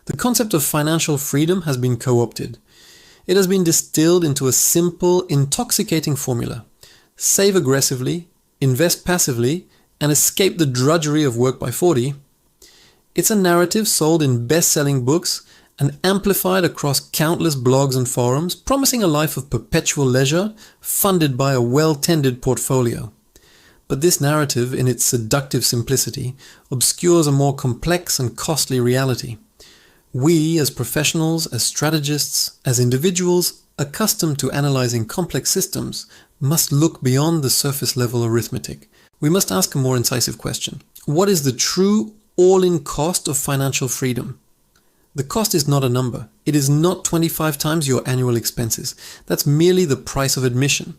The concept of financial freedom has been co-opted. It has been distilled into a simple, intoxicating formula. Save aggressively, invest passively, and escape the drudgery of work by 40. It's a narrative sold in best-selling books and amplified across countless blogs and forums, promising a life of perpetual leisure funded by a well-tended portfolio. But this narrative, in its seductive simplicity, obscures a more complex and costly reality. We, as professionals, as strategists, as individuals accustomed to analyzing complex systems, must look beyond the surface-level arithmetic. We must ask a more incisive question. What is the true all-in cost of financial freedom? The cost is not a number. It is not 25 times your annual expenses. That's merely the price of admission.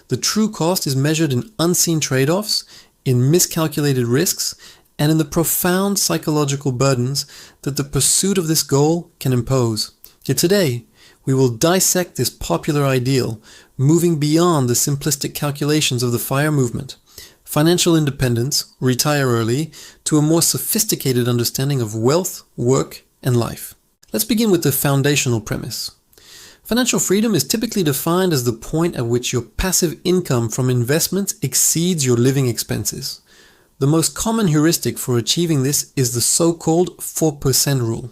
The true cost is measured in unseen trade-offs, in miscalculated risks, and in the profound psychological burdens that the pursuit of this goal can impose. Yet today, we will dissect this popular ideal, moving beyond the simplistic calculations of the FIRE movement, financial independence, retire early, to a more sophisticated understanding of wealth, work, and life. Let's begin with the foundational premise. Financial freedom is typically defined as the point at which your passive income from investments exceeds your living expenses. The most common heuristic for achieving this is the so-called 4% rule.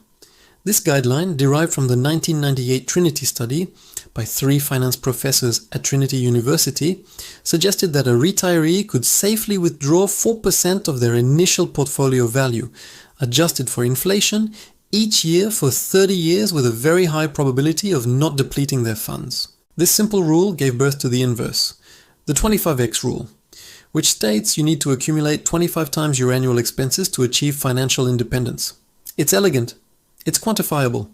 This guideline, derived from the 1998 Trinity study by 3 finance professors at Trinity University, suggested that a retiree could safely withdraw 4% of their initial portfolio value, adjusted for inflation, each year for 30 years with a very high probability of not depleting their funds. This simple rule gave birth to the inverse, the 25x rule, which states you need to accumulate 25 times your annual expenses to achieve financial independence. It's elegant, it's quantifiable,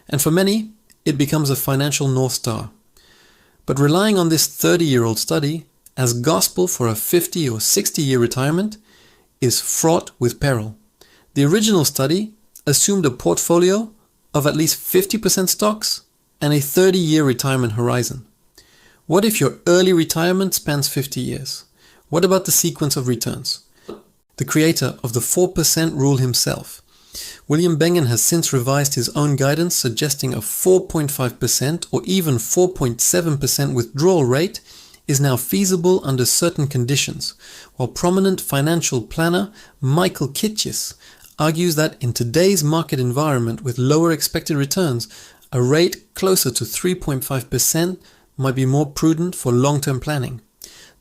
and for many, it becomes a financial North Star. But relying on this 30-year-old study as gospel for a 50 or 60-year retirement is fraught with peril. The original study assumed a portfolio of at least 50% stocks and a 30-year retirement horizon. What if your early retirement spans 50 years? What about the sequence of returns? The creator of the 4% rule himself, William Bengen, has since revised his own guidance, suggesting a 4.5% or even 4.7% withdrawal rate is now feasible under certain conditions, while prominent financial planner Michael Kitchis argues that in today's market environment with lower expected returns, a rate closer to 3.5% might be more prudent for long-term planning.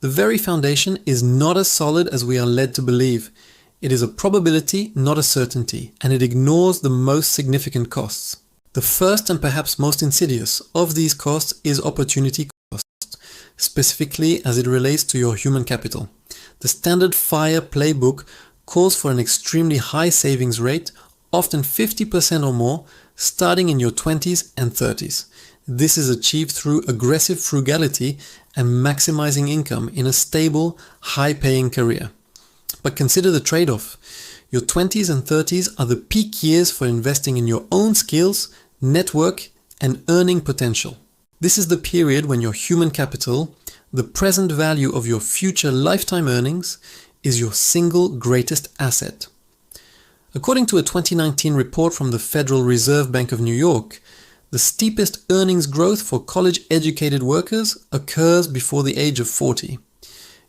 The very foundation is not as solid as we are led to believe. It is a probability, not a certainty, and it ignores the most significant costs. The first and perhaps most insidious of these costs is opportunity cost, specifically as it relates to your human capital. The standard FIRE playbook calls for an extremely high savings rate, often 50% or more, starting in your 20s and 30s. This is achieved through aggressive frugality and maximizing income in a stable, high-paying career. But consider the trade-off. Your 20s and 30s are the peak years for investing in your own skills, network, and earning potential. This is the period when your human capital, the present value of your future lifetime earnings, is your single greatest asset. According to a 2019 report from the Federal Reserve Bank of New York, the steepest earnings growth for college-educated workers occurs before the age of 40.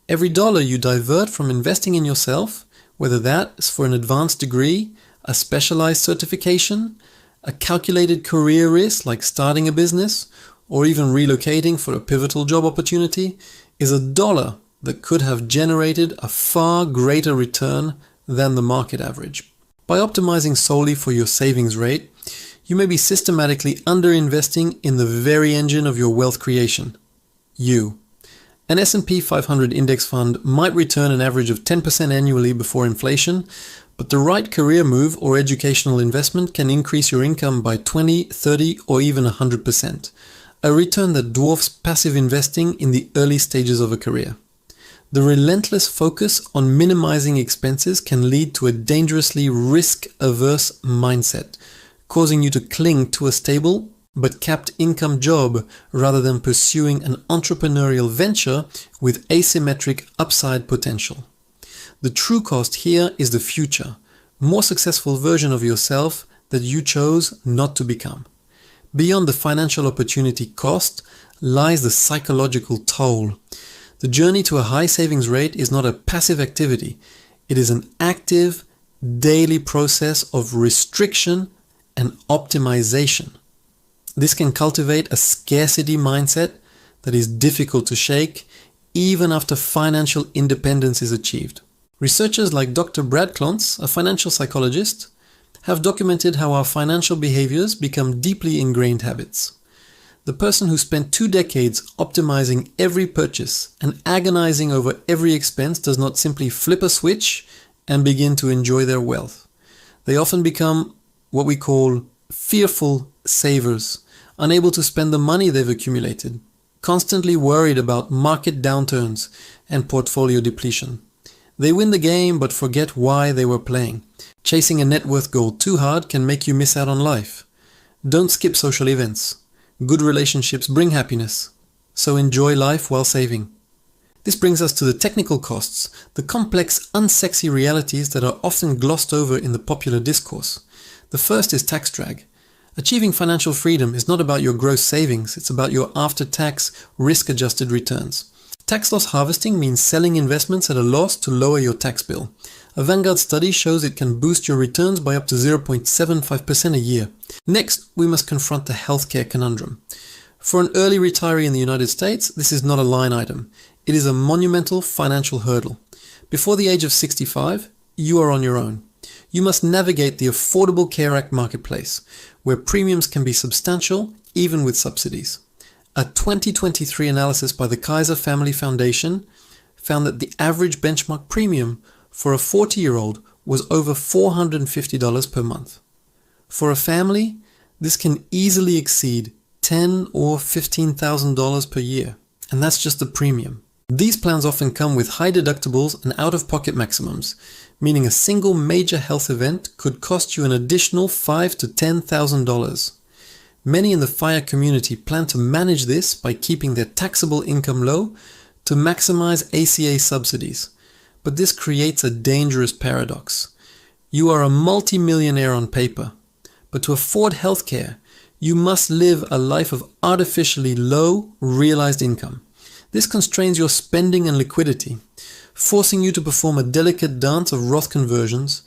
Every dollar you divert from investing in yourself, whether that is for an advanced degree, a specialized certification, a calculated career risk like starting a business, or even relocating for a pivotal job opportunity, is a dollar that could have generated a far greater return than the market average. By optimizing solely for your savings rate, you may be systematically underinvesting in the very engine of your wealth creation, you. An S&P 500 index fund might return an average of 10% annually before inflation, but the right career move or educational investment can increase your income by 20, 30, or even 100%, a return that dwarfs passive investing in the early stages of a career. The relentless focus on minimizing expenses can lead to a dangerously risk-averse mindset, causing you to cling to a stable but capped income job rather than pursuing an entrepreneurial venture with asymmetric upside potential. The true cost here is the future, more successful version of yourself that you chose not to become. Beyond the financial opportunity cost lies the psychological toll. The journey to a high savings rate is not a passive activity. It is an active, daily process of restriction and optimization. This can cultivate a scarcity mindset that is difficult to shake even after financial independence is achieved. Researchers like Dr. Brad Klontz, a financial psychologist, have documented how our financial behaviors become deeply ingrained habits. The person who spent 2 decades optimizing every purchase and agonizing over every expense does not simply flip a switch and begin to enjoy their wealth. They often become what we call fearful savers, unable to spend the money they've accumulated, constantly worried about market downturns and portfolio depletion. They win the game but forget why they were playing. Chasing a net worth goal too hard can make you miss out on life. Don't skip social events. Good relationships bring happiness, so enjoy life while saving. This brings us to the technical costs, the complex, unsexy realities that are often glossed over in the popular discourse. The first is tax drag. Achieving financial freedom is not about your gross savings, it's about your after-tax, risk-adjusted returns. Tax loss harvesting means selling investments at a loss to lower your tax bill. A Vanguard study shows it can boost your returns by up to 0.75% a year. Next, we must confront the healthcare conundrum. For an early retiree in the United States, this is not a line item. It is a monumental financial hurdle. Before the age of 65, you are on your own. You must navigate the Affordable Care Act marketplace, where premiums can be substantial, even with subsidies. A 2023 analysis by the Kaiser Family Foundation found that the average benchmark premium for a 40-year-old was over $450 per month. For a family, this can easily exceed $10,000 or $15,000 per year, and that's just the premium. These plans often come with high deductibles and out-of-pocket maximums, meaning a single major health event could cost you an additional $5,000 to $10,000. Many in the FIRE community plan to manage this by keeping their taxable income low to maximize ACA subsidies. But this creates a dangerous paradox. You are a multi-millionaire on paper, but to afford healthcare, you must live a life of artificially low realized income. This constrains your spending and liquidity, forcing you to perform a delicate dance of Roth conversions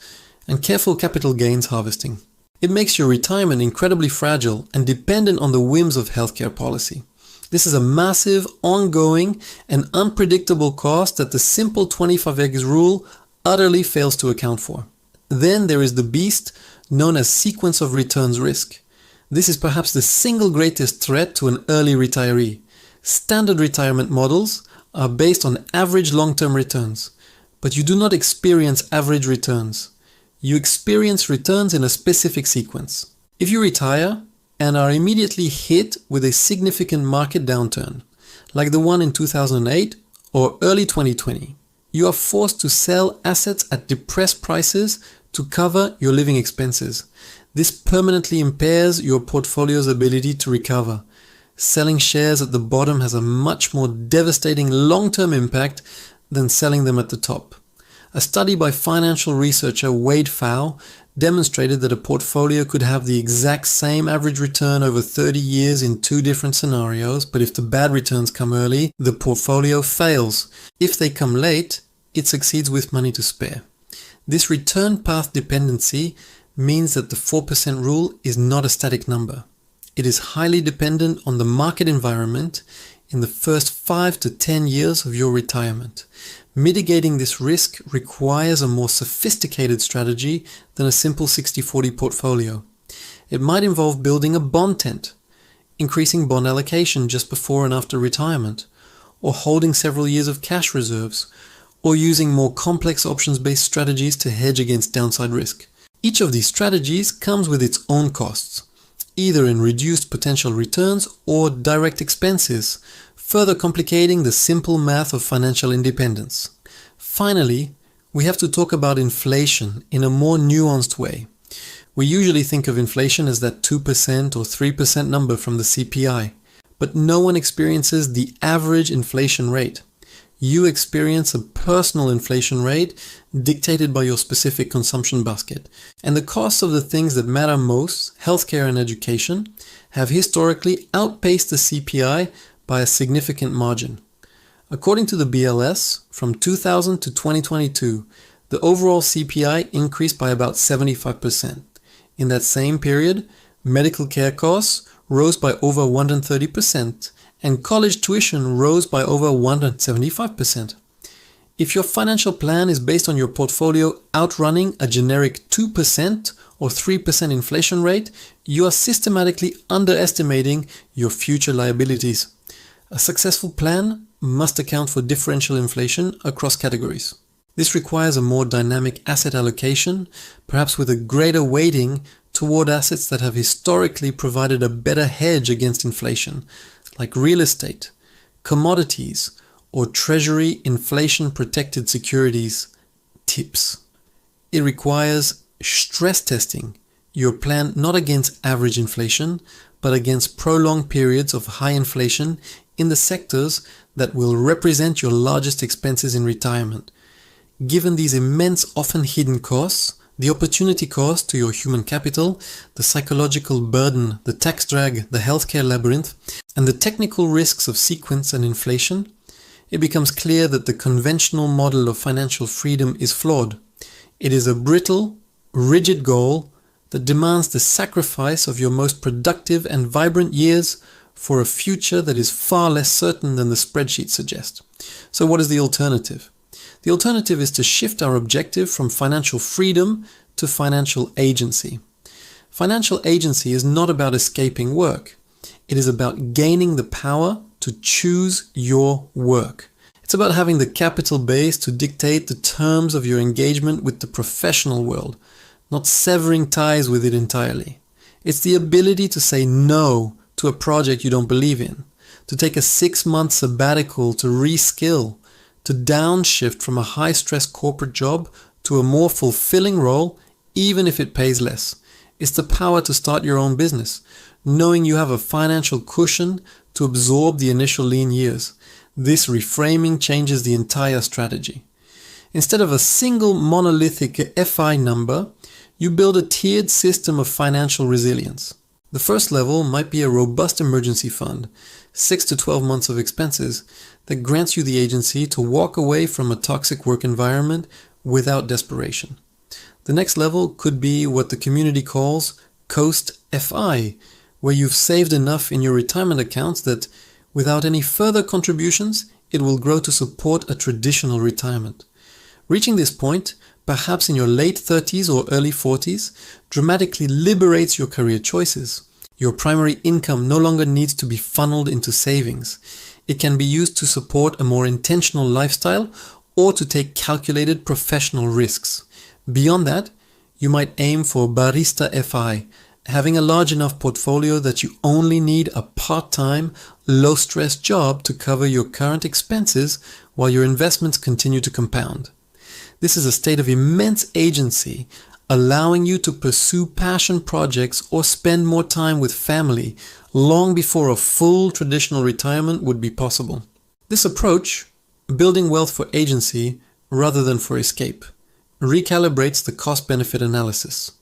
and careful capital gains harvesting. It makes your retirement incredibly fragile and dependent on the whims of healthcare policy. This is a massive, ongoing, and unpredictable cost that the simple 25x rule utterly fails to account for. Then there is the beast known as sequence of returns risk. This is perhaps the single greatest threat to an early retiree. Standard retirement models are based on average long-term returns, but you do not experience average returns. You experience returns in a specific sequence. If you retire and are immediately hit with a significant market downturn, like the one in 2008 or early 2020, you are forced to sell assets at depressed prices to cover your living expenses. This permanently impairs your portfolio's ability to recover. Selling shares at the bottom has a much more devastating long-term impact than selling them at the top. A study by financial researcher Wade Pfau demonstrated that a portfolio could have the exact same average return over 30 years in 2 different scenarios, but if the bad returns come early, the portfolio fails. If they come late, it succeeds with money to spare. This return path dependency means that the 4% rule is not a static number. It is highly dependent on the market environment in the first 5 to 10 years of your retirement. Mitigating this risk requires a more sophisticated strategy than a simple 60-40 portfolio. It might involve building a bond tent, increasing bond allocation just before and after retirement, or holding several years of cash reserves, or using more complex options-based strategies to hedge against downside risk. Each of these strategies comes with its own costs, either in reduced potential returns or direct expenses, further complicating the simple math of financial independence. Finally, we have to talk about inflation in a more nuanced way. We usually think of inflation as that 2% or 3% number from the CPI, but no one experiences the average inflation rate. You experience a personal inflation rate dictated by your specific consumption basket. And the costs of the things that matter most, healthcare and education, have historically outpaced the CPI by a significant margin. According to the BLS, from 2000 to 2022, the overall CPI increased by about 75%. In that same period, medical care costs rose by over 130%, and college tuition rose by over 175%. If your financial plan is based on your portfolio outrunning a generic 2% or 3% inflation rate, you are systematically underestimating your future liabilities. A successful plan must account for differential inflation across categories. This requires a more dynamic asset allocation, perhaps with a greater weighting toward assets that have historically provided a better hedge against inflation, like real estate, commodities, or treasury inflation-protected securities, TIPS. It requires stress testing your plan not against average inflation, but against prolonged periods of high inflation in the sectors that will represent your largest expenses in retirement. Given these immense, often hidden costs, the opportunity cost to your human capital, the psychological burden, the tax drag, the healthcare labyrinth, and the technical risks of sequence and inflation, it becomes clear that the conventional model of financial freedom is flawed. It is a brittle, rigid goal that demands the sacrifice of your most productive and vibrant years for a future that is far less certain than the spreadsheets suggest. So what is the alternative? The alternative is to shift our objective from financial freedom to financial agency. Financial agency is not about escaping work. It is about gaining the power to choose your work. It's about having the capital base to dictate the terms of your engagement with the professional world, not severing ties with it entirely. It's the ability to say no to a project you don't believe in, to take a 6-month sabbatical to reskill, to downshift from a high-stress corporate job to a more fulfilling role, even if it pays less. It's the power to start your own business, knowing you have a financial cushion to absorb the initial lean years. This reframing changes the entire strategy. Instead of a single monolithic FI number, you build a tiered system of financial resilience. The first level might be a robust emergency fund, 6 to 12 months of expenses, that grants you the agency to walk away from a toxic work environment without desperation. The next level could be what the community calls Coast FI, where you've saved enough in your retirement accounts that, without any further contributions, it will grow to support a traditional retirement. Reaching this point, perhaps in your late 30s or early 40s, dramatically liberates your career choices. Your primary income no longer needs to be funneled into savings. It can be used to support a more intentional lifestyle or to take calculated professional risks. Beyond that, you might aim for Barista FI, having a large enough portfolio that you only need a part-time, low-stress job to cover your current expenses while your investments continue to compound. This is a state of immense agency, allowing you to pursue passion projects or spend more time with family long before a full traditional retirement would be possible. This approach, building wealth for agency rather than for escape, recalibrates the cost-benefit analysis.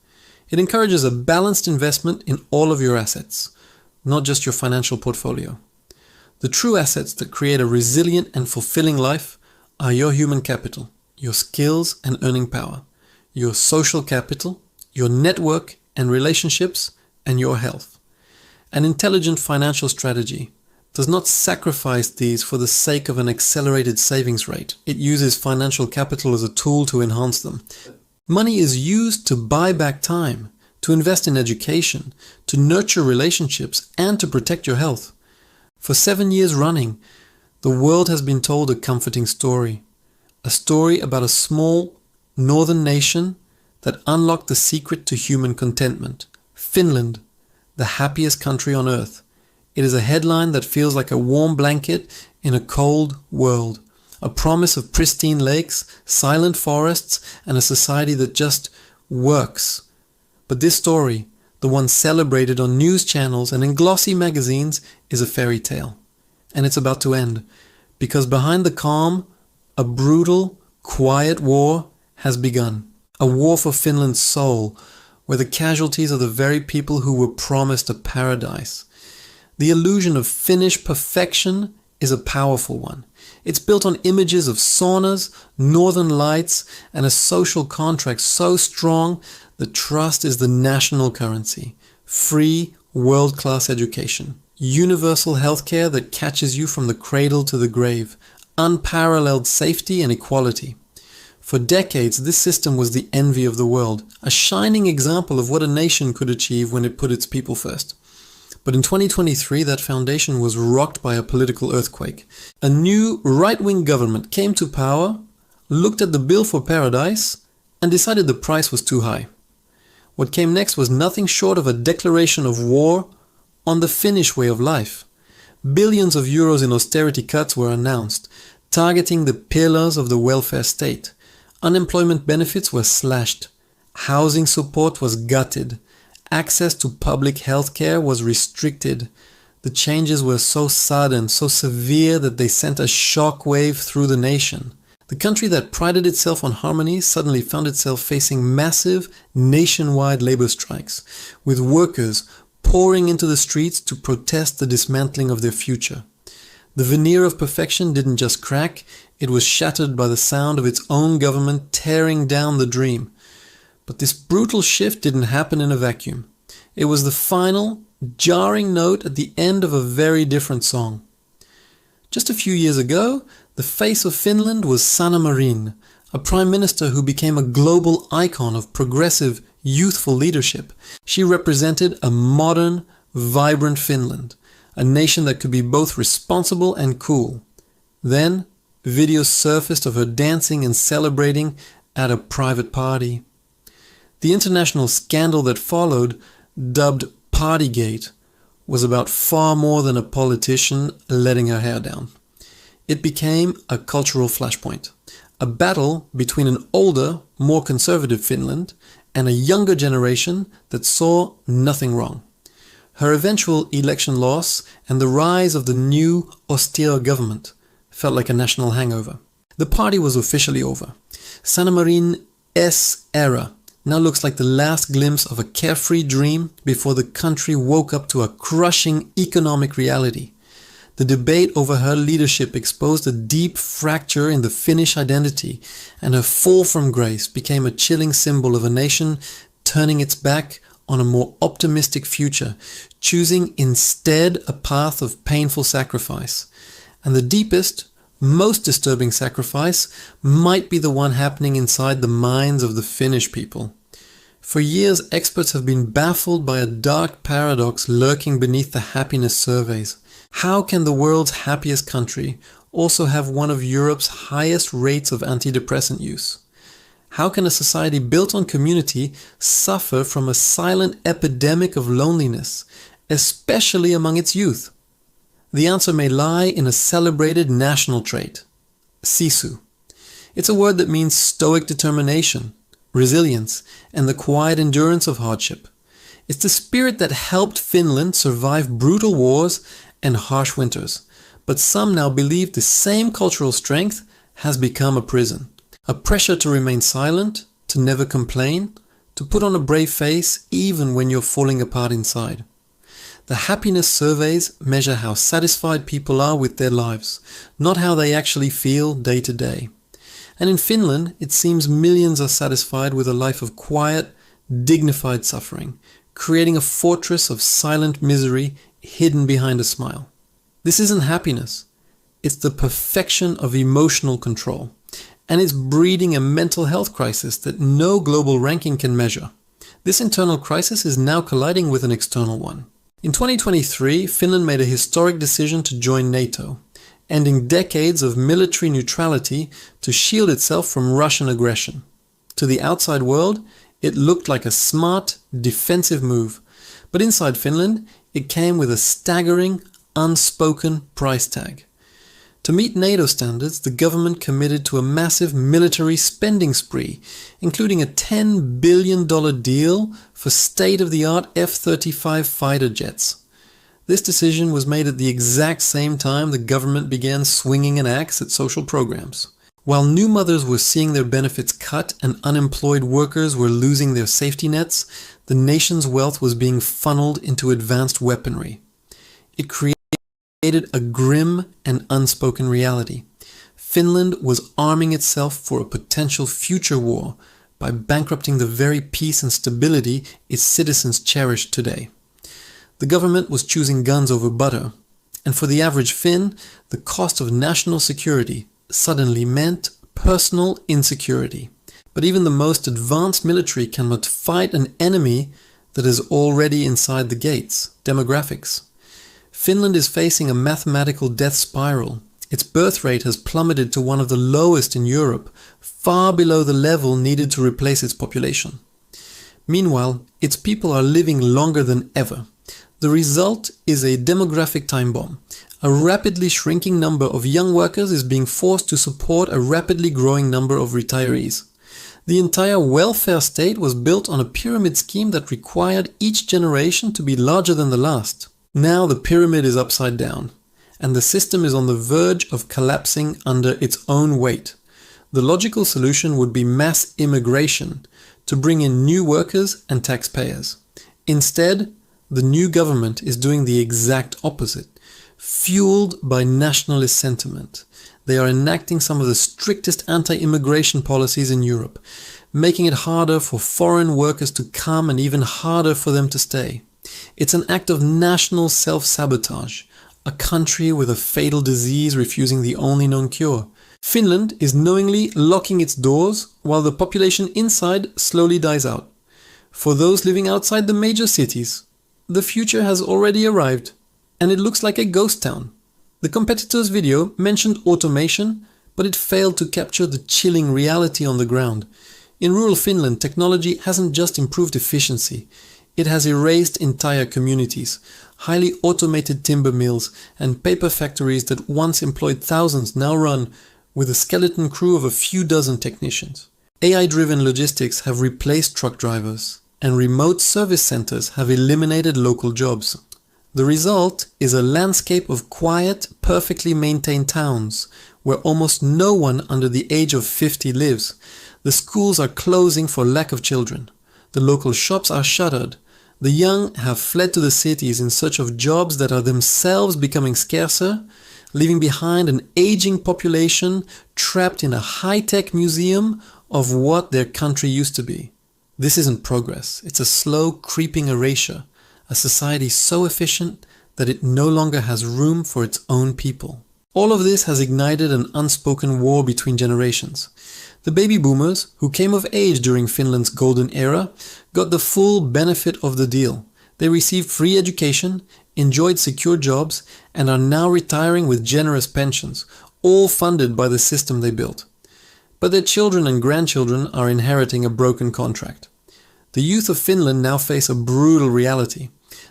It encourages a balanced investment in all of your assets, not just your financial portfolio. The true assets that create a resilient and fulfilling life are your human capital, your skills and earning power, your social capital, your network and relationships, and your health. An intelligent financial strategy does not sacrifice these for the sake of an accelerated savings rate. It uses financial capital as a tool to enhance them. Money is used to buy back time, to invest in education, to nurture relationships, and to protect your health. For 7 years running, the world has been told a comforting story. A story about a small northern nation that unlocked the secret to human contentment. Finland, the happiest country on earth. It is a headline that feels like a warm blanket in a cold world. A promise of pristine lakes, silent forests, and a society that just works. But this story, the one celebrated on news channels and in glossy magazines, is a fairy tale. And it's about to end. Because behind the calm, a brutal, quiet war has begun. A war for Finland's soul, where the casualties are the very people who were promised a paradise. The illusion of Finnish perfection is a powerful one. It's built on images of saunas, northern lights, and a social contract so strong that trust is the national currency. Free, world-class education. Universal healthcare that catches you from the cradle to the grave. Unparalleled safety and equality. For decades, this system was the envy of the world, a shining example of what a nation could achieve when it put its people first. But in 2023, that foundation was rocked by a political earthquake. A new right-wing government came to power, looked at the bill for paradise, and decided the price was too high. What came next was nothing short of a declaration of war on the Finnish way of life. Billions of euros in austerity cuts were announced, targeting the pillars of the welfare state. Unemployment benefits were slashed. Housing support was gutted. Access to public health care was restricted. The changes were so sudden, so severe that they sent a shockwave through the nation. The country that prided itself on harmony suddenly found itself facing massive nationwide labor strikes, with workers pouring into the streets to protest the dismantling of their future. The veneer of perfection didn't just crack, it was shattered by the sound of its own government tearing down the dream. But this brutal shift didn't happen in a vacuum. It was the final, jarring note at the end of a very different song. Just a few years ago, the face of Finland was Sanna Marin, a prime minister who became a global icon of progressive, youthful leadership. She represented a modern, vibrant Finland, a nation that could be both responsible and cool. Then, videos surfaced of her dancing and celebrating at a private party. The international scandal that followed, dubbed Partygate, was about far more than a politician letting her hair down. It became a cultural flashpoint, a battle between an older, more conservative Finland and a younger generation that saw nothing wrong. Her eventual election loss and the rise of the new austere government felt like a national hangover. The party was officially over. Sanna Marin's era now looks like the last glimpse of a carefree dream before the country woke up to a crushing economic reality. The debate over her leadership exposed a deep fracture in the Finnish identity, and her fall from grace became a chilling symbol of a nation turning its back on a more optimistic future, choosing instead a path of painful sacrifice. And the deepest, most disturbing sacrifice might be the one happening inside the minds of the Finnish people. For years, experts have been baffled by a dark paradox lurking beneath the happiness surveys. How can the world's happiest country also have one of Europe's highest rates of antidepressant use? How can a society built on community suffer from a silent epidemic of loneliness, especially among its youth? The answer may lie in a celebrated national trait, sisu. It's a word that means stoic determination, resilience, and the quiet endurance of hardship. It's the spirit that helped Finland survive brutal wars and harsh winters. But some now believe the same cultural strength has become a prison. A pressure to remain silent, to never complain, to put on a brave face even when you're falling apart inside. The happiness surveys measure how satisfied people are with their lives, not how they actually feel day to day. And in Finland, it seems millions are satisfied with a life of quiet, dignified suffering, creating a fortress of silent misery hidden behind a smile. This isn't happiness. It's the perfection of emotional control. And it's breeding a mental health crisis that no global ranking can measure. This internal crisis is now colliding with an external one. In 2023, Finland made a historic decision to join NATO, ending decades of military neutrality to shield itself from Russian aggression. To the outside world, it looked like a smart, defensive move, but inside Finland, it came with a staggering, unspoken price tag. To meet NATO standards, the government committed to a massive military spending spree, including a $10 billion deal for state-of-the-art F-35 fighter jets. This decision was made at the exact same time the government began swinging an axe at social programs. While new mothers were seeing their benefits cut and unemployed workers were losing their safety nets, the nation's wealth was being funneled into advanced weaponry. It created a grim and unspoken reality. Finland was arming itself for a potential future war by bankrupting the very peace and stability its citizens cherish today. The government was choosing guns over butter, and for the average Finn, the cost of national security suddenly meant personal insecurity. But even the most advanced military cannot fight an enemy that is already inside the gates: demographics. Finland is facing a mathematical death spiral. Its birth rate has plummeted to one of the lowest in Europe, far below the level needed to replace its population. Meanwhile, its people are living longer than ever. The result is a demographic time bomb. A rapidly shrinking number of young workers is being forced to support a rapidly growing number of retirees. The entire welfare state was built on a pyramid scheme that required each generation to be larger than the last. Now the pyramid is upside down, and the system is on the verge of collapsing under its own weight. The logical solution would be mass immigration to bring in new workers and taxpayers. Instead, the new government is doing the exact opposite. Fueled by nationalist sentiment, they are enacting some of the strictest anti-immigration policies in Europe, making it harder for foreign workers to come and even harder for them to stay. It's an act of national self-sabotage, a country with a fatal disease refusing the only known cure. Finland is knowingly locking its doors while the population inside slowly dies out. For those living outside the major cities, the future has already arrived, and it looks like a ghost town. The competitor's video mentioned automation, but it failed to capture the chilling reality on the ground. In rural Finland, technology hasn't just improved efficiency, it has erased entire communities. Highly automated timber mills and paper factories that once employed thousands now run with a skeleton crew of a few dozen technicians. AI-driven logistics have replaced truck drivers, and remote service centers have eliminated local jobs. The result is a landscape of quiet, perfectly maintained towns, where almost no one under the age of 50 lives. The schools are closing for lack of children. The local shops are shuttered. The young have fled to the cities in search of jobs that are themselves becoming scarcer, leaving behind an aging population trapped in a high-tech museum of what their country used to be. This isn't progress, it's a slow, creeping erasure, a society so efficient that it no longer has room for its own people. All of this has ignited an unspoken war between generations. The baby boomers, who came of age during Finland's golden era, got the full benefit of the deal. They received free education, enjoyed secure jobs, and are now retiring with generous pensions, all funded by the system they built. But their children and grandchildren are inheriting a broken contract. The youth of Finland now face a brutal reality.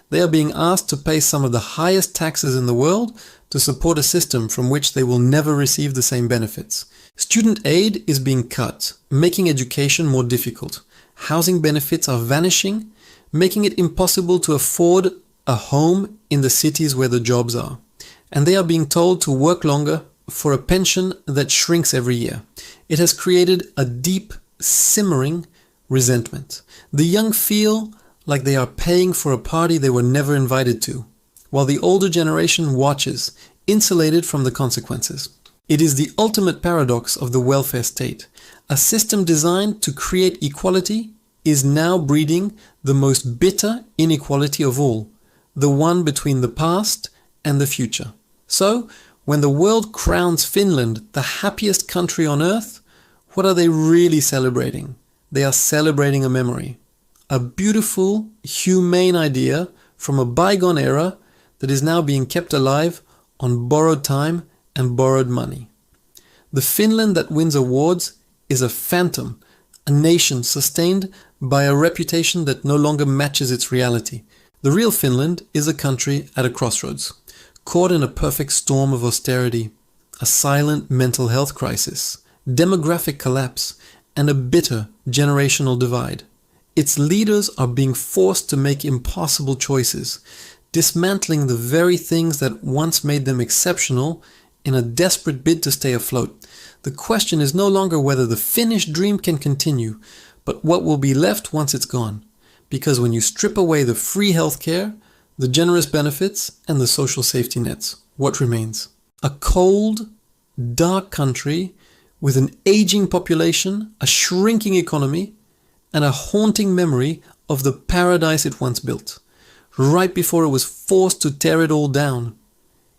They are being asked to pay some of the highest taxes in the world to support a system from which they will never receive the same benefits. Student aid is being cut, making education more difficult. Housing benefits are vanishing, making it impossible to afford a home in the cities where the jobs are. And they are being told to work longer for a pension that shrinks every year. It has created a deep, simmering resentment. The young feel like they are paying for a party they were never invited to, while the older generation watches, insulated from the consequences. It is the ultimate paradox of the welfare state. A system designed to create equality is now breeding the most bitter inequality of all, the one between the past and the future. So, when the world crowns Finland the happiest country on earth, what are they really celebrating? They are celebrating a memory. A beautiful, humane idea from a bygone era that is now being kept alive on borrowed time and borrowed money. The Finland that wins awards is a phantom, a nation sustained by a reputation that no longer matches its reality. The real Finland is a country at a crossroads, caught in a perfect storm of austerity, a silent mental health crisis, demographic collapse, and a bitter generational divide. Its leaders are being forced to make impossible choices, dismantling the very things that once made them exceptional in a desperate bid to stay afloat. The question is no longer whether the finished dream can continue, but what will be left once it's gone. Because when you strip away the free healthcare, the generous benefits, and the social safety nets, what remains? A cold, dark country with an aging population, a shrinking economy, and a haunting memory of the paradise it once built, right before it was forced to tear it all down.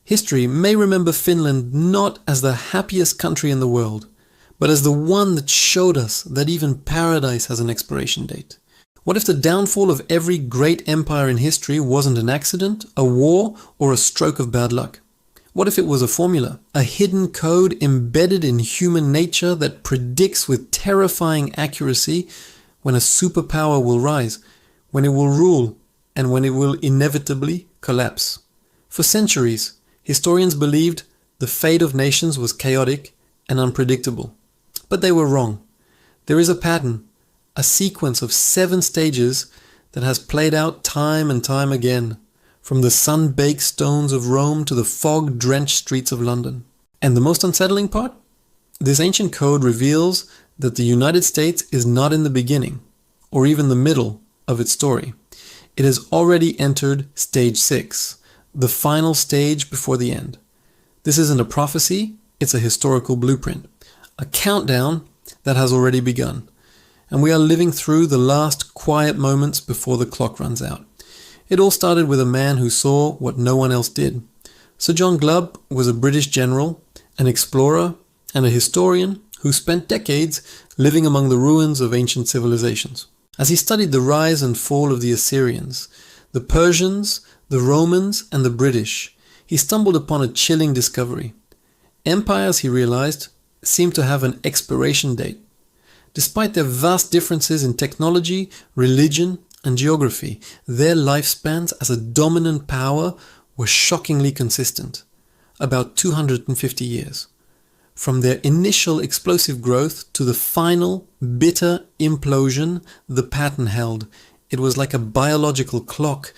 History may remember Finland not as the happiest country in the world, but as the one that showed us that even paradise has an expiration date. What if the downfall of every great empire in history wasn't an accident, a war, or a stroke of bad luck? What if it was a formula, a hidden code embedded in human nature that predicts with terrifying accuracy when a superpower will rise, when it will rule, and when it will inevitably collapse? For centuries, historians believed the fate of nations was chaotic and unpredictable. But they were wrong. There is a pattern, a sequence of 7 stages that has played out time and time again, from the sun-baked stones of Rome to the fog-drenched streets of London. And the most unsettling part? This ancient code reveals that the United States is not in the beginning, or even the middle, of its story. It has already entered stage 6, the final stage before the end. This isn't a prophecy, it's a historical blueprint, a countdown that has already begun. And we are living through the last quiet moments before the clock runs out. It all started with a man who saw what no one else did. Sir John Glubb was a British general, an explorer, and a historian who spent decades living among the ruins of ancient civilizations. As he studied the rise and fall of the Assyrians, the Persians, the Romans, and the British, he stumbled upon a chilling discovery. Empires, he realized, seemed to have an expiration date. Despite their vast differences in technology, religion, and geography, their lifespans as a dominant power were shockingly consistent, about 250 years. From their initial explosive growth to the final, bitter implosion, the pattern held. It was like a biological clock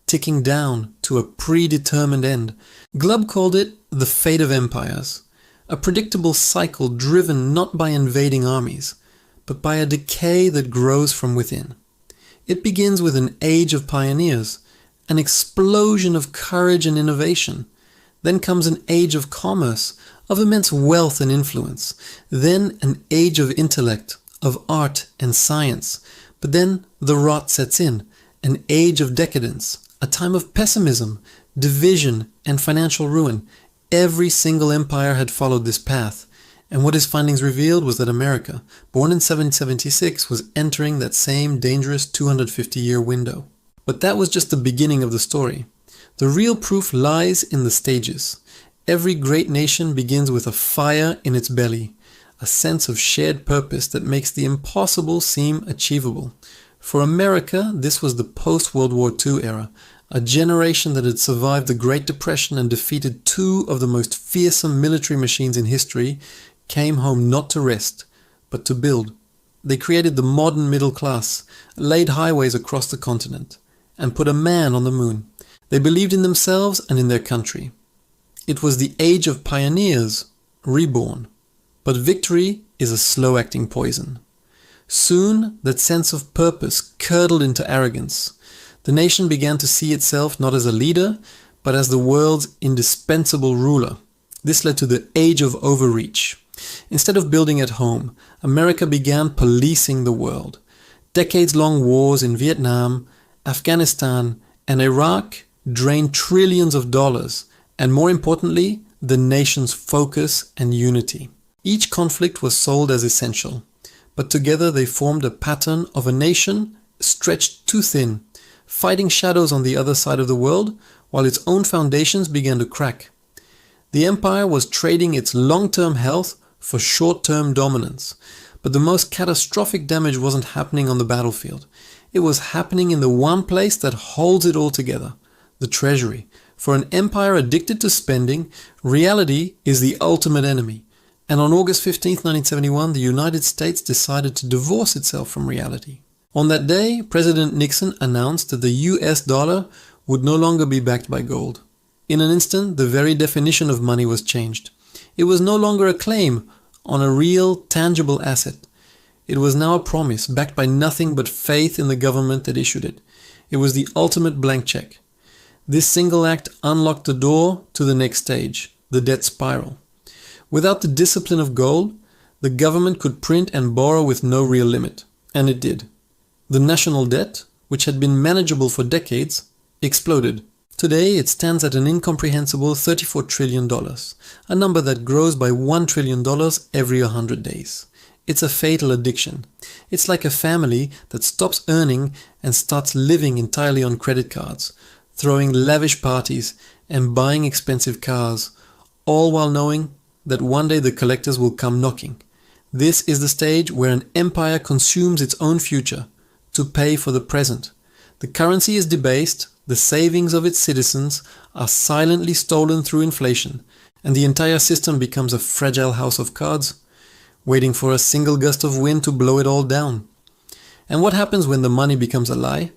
ticking down to a predetermined end. Glubb called it the fate of empires, a predictable cycle driven not by invading armies, but by a decay that grows from within. It begins with an age of pioneers, an explosion of courage and innovation. Then comes an age of commerce, of immense wealth and influence. Then an age of intellect, of art and science. But then the rot sets in, an age of decadence, a time of pessimism, division, and financial ruin. Every single empire had followed this path. And what his findings revealed was that America, born in 1776, was entering that same dangerous 250-year window. But that was just the beginning of the story. The real proof lies in the stages. Every great nation begins with a fire in its belly, a sense of shared purpose that makes the impossible seem achievable. For America, this was the post-World War II era, a generation that had survived the Great Depression and defeated 2 of the most fearsome military machines in history, came home not to rest, but to build. They created the modern middle class, laid highways across the continent, and put a man on the moon. They believed in themselves and in their country. It was the age of pioneers, reborn. But victory is a slow-acting poison. Soon, that sense of purpose curdled into arrogance. The nation began to see itself not as a leader, but as the world's indispensable ruler. This led to the age of overreach. Instead of building at home, America began policing the world. Decades-long wars in Vietnam, Afghanistan, and Iraq drained trillions of dollars, and more importantly, the nation's focus and unity. Each conflict was sold as essential, but together they formed a pattern of a nation stretched too thin, fighting shadows on the other side of the world while its own foundations began to crack. The empire was trading its long-term health for short-term dominance, but the most catastrophic damage wasn't happening on the battlefield. It was happening in the one place that holds it all together, the treasury. For an empire addicted to spending, reality is the ultimate enemy. And on August 15, 1971, the United States decided to divorce itself from reality. On that day, President Nixon announced that the US dollar would no longer be backed by gold. In an instant, the very definition of money was changed. It was no longer a claim on a real, tangible asset. It was now a promise backed by nothing but faith in the government that issued it. It was the ultimate blank check. This single act unlocked the door to the next stage, the debt spiral. Without the discipline of gold, the government could print and borrow with no real limit. And it did. The national debt, which had been manageable for decades, exploded. Today it stands at an incomprehensible $34 trillion, a number that grows by $1 trillion every 100 days. It's a fatal addiction. It's like a family that stops earning and starts living entirely on credit cards, throwing lavish parties and buying expensive cars, all while knowing that one day the collectors will come knocking. This is the stage where an empire consumes its own future to pay for the present. The currency is debased, the savings of its citizens are silently stolen through inflation, and the entire system becomes a fragile house of cards, waiting for a single gust of wind to blow it all down. And what happens when the money becomes a lie?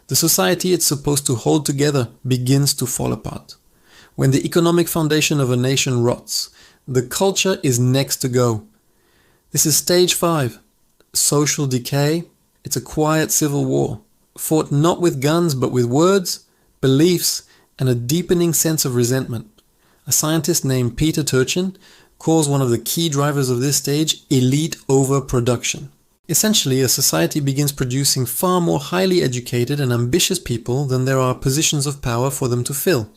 The society it's supposed to hold together begins to fall apart. When the economic foundation of a nation rots, the culture is next to go. This is stage 5. Social decay. It's a quiet civil war, fought not with guns but with words, beliefs, and a deepening sense of resentment. A scientist named Peter Turchin calls one of the key drivers of this stage elite overproduction. Essentially, a society begins producing far more highly educated and ambitious people than there are positions of power for them to fill.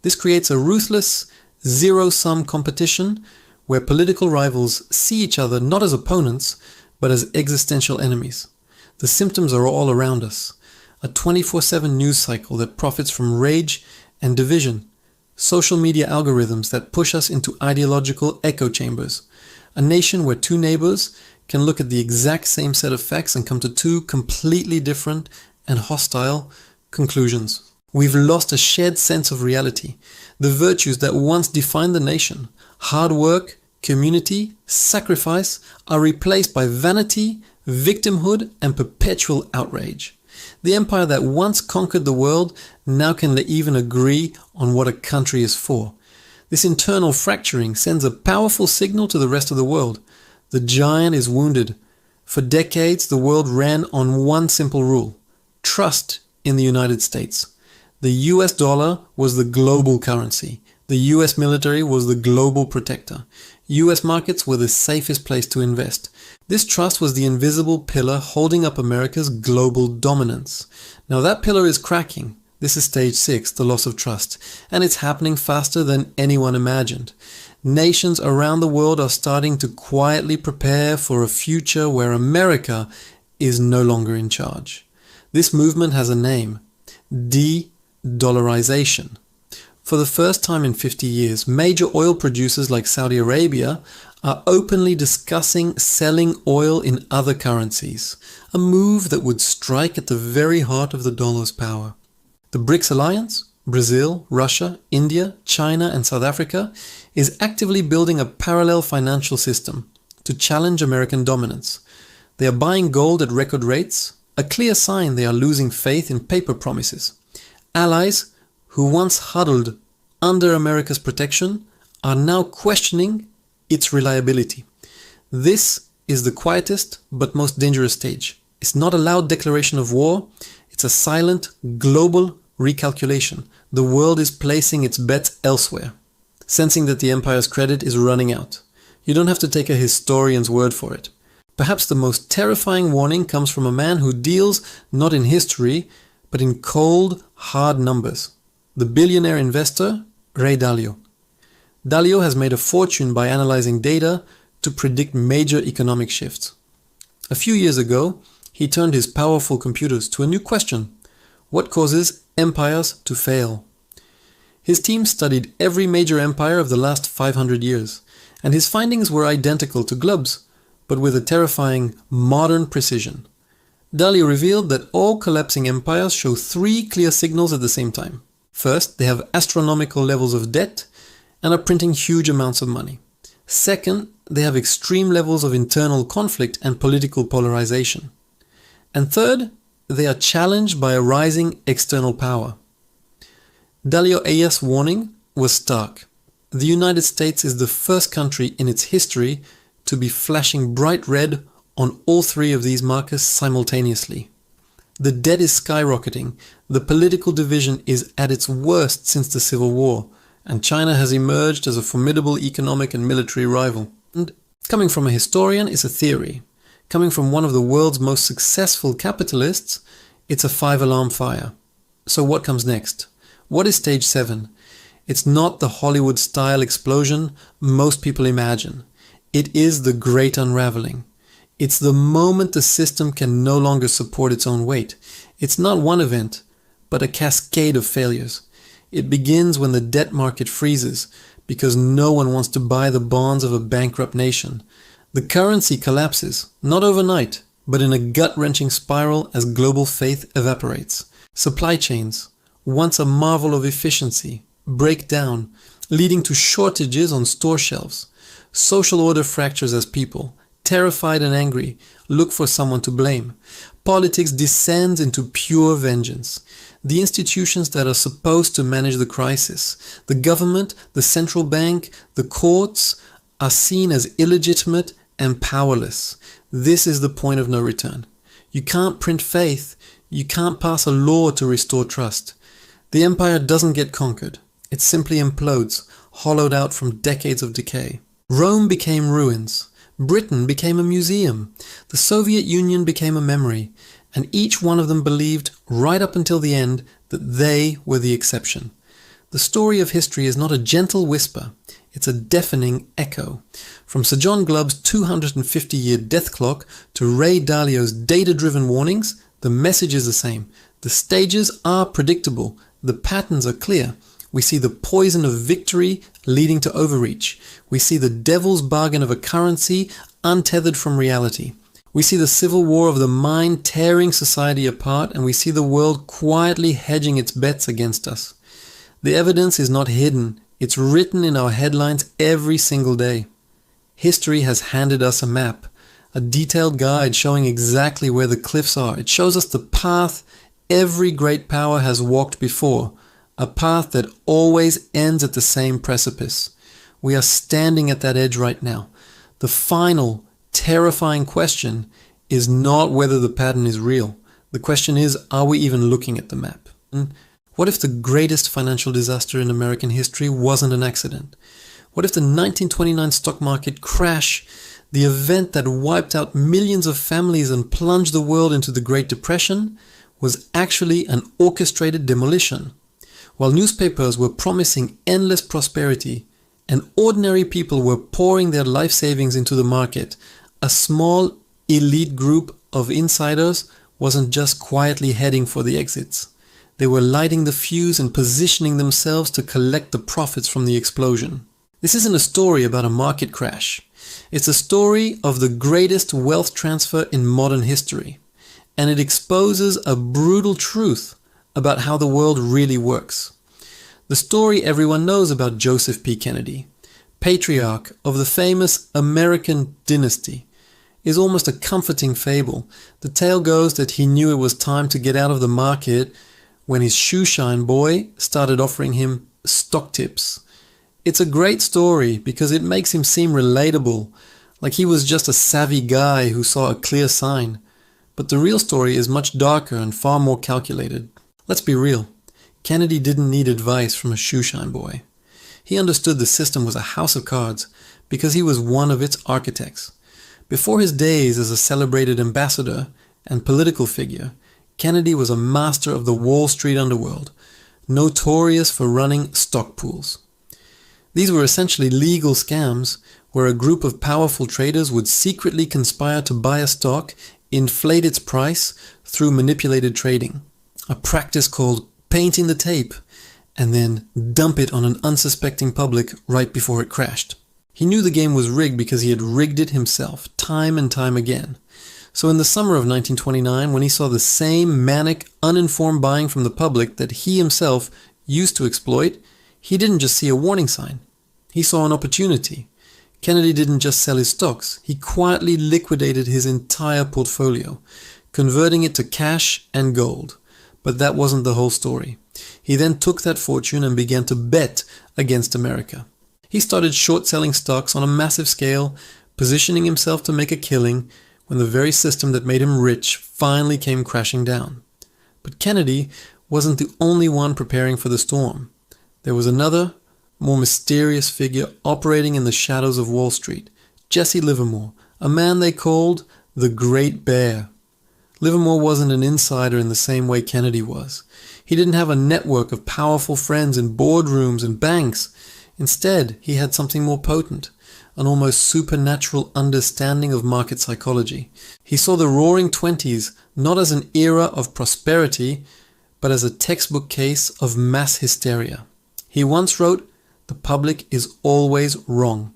This creates a ruthless, zero-sum competition where political rivals see each other not as opponents, but as existential enemies. The symptoms are all around us. A 24/7 news cycle that profits from rage and division. Social media algorithms that push us into ideological echo chambers. A nation where two neighbors can look at the exact same set of facts and come to two completely different and hostile conclusions. We've lost a shared sense of reality. The virtues that once defined the nation, hard work, community, sacrifice, are replaced by vanity, victimhood, and perpetual outrage. The empire that once conquered the world now can even agree on what a country is for. This internal fracturing sends a powerful signal to the rest of the world. The giant is wounded. For decades, the world ran on one simple rule: trust in the United States. The US dollar was the global currency. The US military was the global protector. US markets were the safest place to invest. This trust was the invisible pillar holding up America's global dominance. Now that pillar is cracking. This is stage 6, the loss of trust, and it's happening faster than anyone imagined. Nations around the world are starting to quietly prepare for a future where America is no longer in charge. This movement has a name: de-dollarization. For the first time in 50 years, major oil producers like Saudi Arabia are openly discussing selling oil in other currencies, a move that would strike at the very heart of the dollar's power. The BRICS alliance, Brazil, Russia, India, China, and South Africa, is actively building a parallel financial system to challenge American dominance. They are buying gold at record rates, a clear sign they are losing faith in paper promises. Allies who once huddled under America's protection are now questioning its reliability. This is the quietest but most dangerous stage. It's not a loud declaration of war, it's a silent, global recalculation. The world is placing its bets elsewhere, sensing that the empire's credit is running out. You don't have to take a historian's word for it. Perhaps the most terrifying warning comes from a man who deals not in history, but in cold, hard numbers. The billionaire investor, Ray Dalio. Dalio has made a fortune by analyzing data to predict major economic shifts. A few years ago, he turned his powerful computers to a new question: what causes empires to fail? His team studied every major empire of the last 500 years, and his findings were identical to Glob's, but with a terrifying modern precision. Dalio revealed that all collapsing empires show 3 clear signals at the same time. First, they have astronomical levels of debt and are printing huge amounts of money. Second, they have extreme levels of internal conflict and political polarization. And third, they are challenged by a rising external power. Dalio Ayer's warning was stark. The United States is the first country in its history to be flashing bright red on all three of these markers simultaneously. The debt is skyrocketing, the political division is at its worst since the Civil War, and China has emerged as a formidable economic and military rival. And coming from a historian is a theory. Coming from one of the world's most successful capitalists, it's a 5-alarm fire. So what comes next? What is stage 7? It's not the Hollywood-style explosion most people imagine. It is the great unraveling. It's the moment the system can no longer support its own weight. It's not one event, but a cascade of failures. It begins when the debt market freezes, because no one wants to buy the bonds of a bankrupt nation. The currency collapses, not overnight, but in a gut-wrenching spiral as global faith evaporates. Supply chains, once a marvel of efficiency, break down, leading to shortages on store shelves. Social order fractures as people, terrified and angry, look for someone to blame. Politics descends into pure vengeance. The institutions that are supposed to manage the crisis, the government, the central bank, the courts, are seen as illegitimate and powerless. This is the point of no return. You can't print faith. You can't pass a law to restore trust. The empire doesn't get conquered. It simply implodes, hollowed out from decades of decay. Rome became ruins. Britain became a museum. The Soviet Union became a memory. And each one of them believed, right up until the end, that they were the exception. The story of history is not a gentle whisper. It's a deafening echo. From Sir John Glubb's 250-year death clock to Ray Dalio's data-driven warnings, the message is the same. The stages are predictable. The patterns are clear. We see the poison of victory leading to overreach. We see the devil's bargain of a currency untethered from reality. We see the civil war of the mind tearing society apart, and we see the world quietly hedging its bets against us. The evidence is not hidden. It's written in our headlines every single day. History has handed us a map, a detailed guide showing exactly where the cliffs are. It shows us the path every great power has walked before, a path that always ends at the same precipice. We are standing at that edge right now. The final, terrifying question is not whether the pattern is real. The question is, are we even looking at the map? What if the greatest financial disaster in American history wasn't an accident? What if the 1929 stock market crash, the event that wiped out millions of families and plunged the world into the Great Depression, was actually an orchestrated demolition? While newspapers were promising endless prosperity and ordinary people were pouring their life savings into the market, a small elite group of insiders wasn't just quietly heading for the exits. They were lighting the fuse and positioning themselves to collect the profits from the explosion. This isn't a story about a market crash. It's a story of the greatest wealth transfer in modern history. And it exposes a brutal truth about how the world really works. The story everyone knows about Joseph P. Kennedy, patriarch of the famous American dynasty, is almost a comforting fable. The tale goes that he knew it was time to get out of the market when his shoeshine boy started offering him stock tips. It's a great story because it makes him seem relatable, like he was just a savvy guy who saw a clear sign. But the real story is much darker and far more calculated. Let's be real. Kennedy didn't need advice from a shoeshine boy. He understood the system was a house of cards because he was one of its architects. Before his days as a celebrated ambassador and political figure, Kennedy was a master of the Wall Street underworld, notorious for running stock pools. These were essentially legal scams where a group of powerful traders would secretly conspire to buy a stock, inflate its price through manipulated trading, a practice called painting the tape, and then dump it on an unsuspecting public right before it crashed. He knew the game was rigged because he had rigged it himself, time and time again. So in the summer of 1929, when he saw the same manic, uninformed buying from the public that he himself used to exploit, he didn't just see a warning sign. He saw an opportunity. Kennedy didn't just sell his stocks, he quietly liquidated his entire portfolio, converting it to cash and gold. But that wasn't the whole story. He then took that fortune and began to bet against America. He started short-selling stocks on a massive scale, positioning himself to make a killing when the very system that made him rich finally came crashing down. But Kennedy wasn't the only one preparing for the storm. There was another, more mysterious figure operating in the shadows of Wall Street, Jesse Livermore, a man they called the Great Bear. Livermore wasn't an insider in the same way Kennedy was. He didn't have a network of powerful friends in boardrooms and banks. Instead, he had something more potent, an almost supernatural understanding of market psychology. He saw the Roaring Twenties not as an era of prosperity, but as a textbook case of mass hysteria. He once wrote, "The public is always wrong."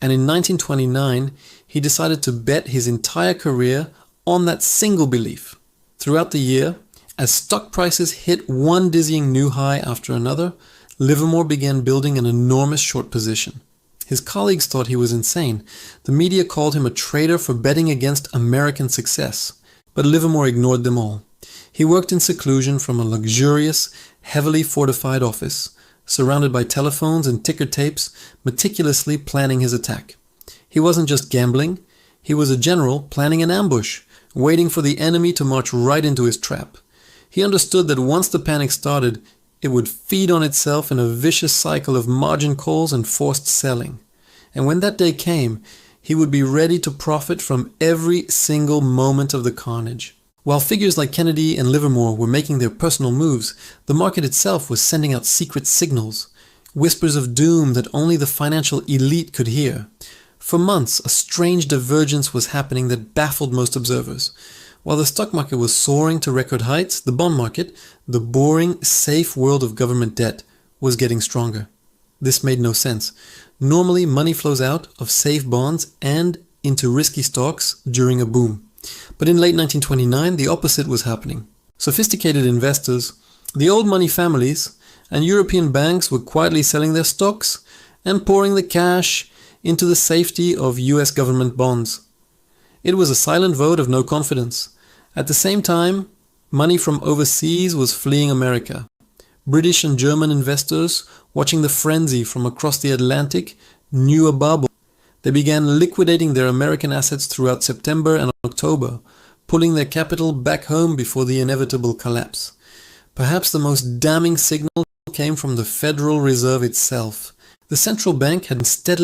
And in 1929, he decided to bet his entire career on that single belief. Throughout the year, as stock prices hit one dizzying new high after another, Livermore began building an enormous short position. His colleagues thought he was insane. The media called him a traitor for betting against American success. But Livermore ignored them all. He worked in seclusion from a luxurious, heavily fortified office, surrounded by telephones and ticker tapes, meticulously planning his attack. He wasn't just gambling, he was a general planning an ambush, waiting for the enemy to march right into his trap. He understood that once the panic started, it would feed on itself in a vicious cycle of margin calls and forced selling. And when that day came, he would be ready to profit from every single moment of the carnage. While figures like Kennedy and Livermore were making their personal moves, the market itself was sending out secret signals, whispers of doom that only the financial elite could hear. For months, a strange divergence was happening that baffled most observers. While the stock market was soaring to record heights, the bond market, the boring, safe world of government debt, was getting stronger. This made no sense. Normally, money flows out of safe bonds and into risky stocks during a boom. But in late 1929, the opposite was happening. Sophisticated investors, the old money families, and European banks were quietly selling their stocks and pouring the cash into the safety of US government bonds. It was a silent vote of no confidence. At the same time, money from overseas was fleeing America. British and German investors, watching the frenzy from across the Atlantic, knew a bubble. They began liquidating their American assets throughout September and October, pulling their capital back home before the inevitable collapse. Perhaps the most damning signal came from the Federal Reserve itself. The central bank had been steadily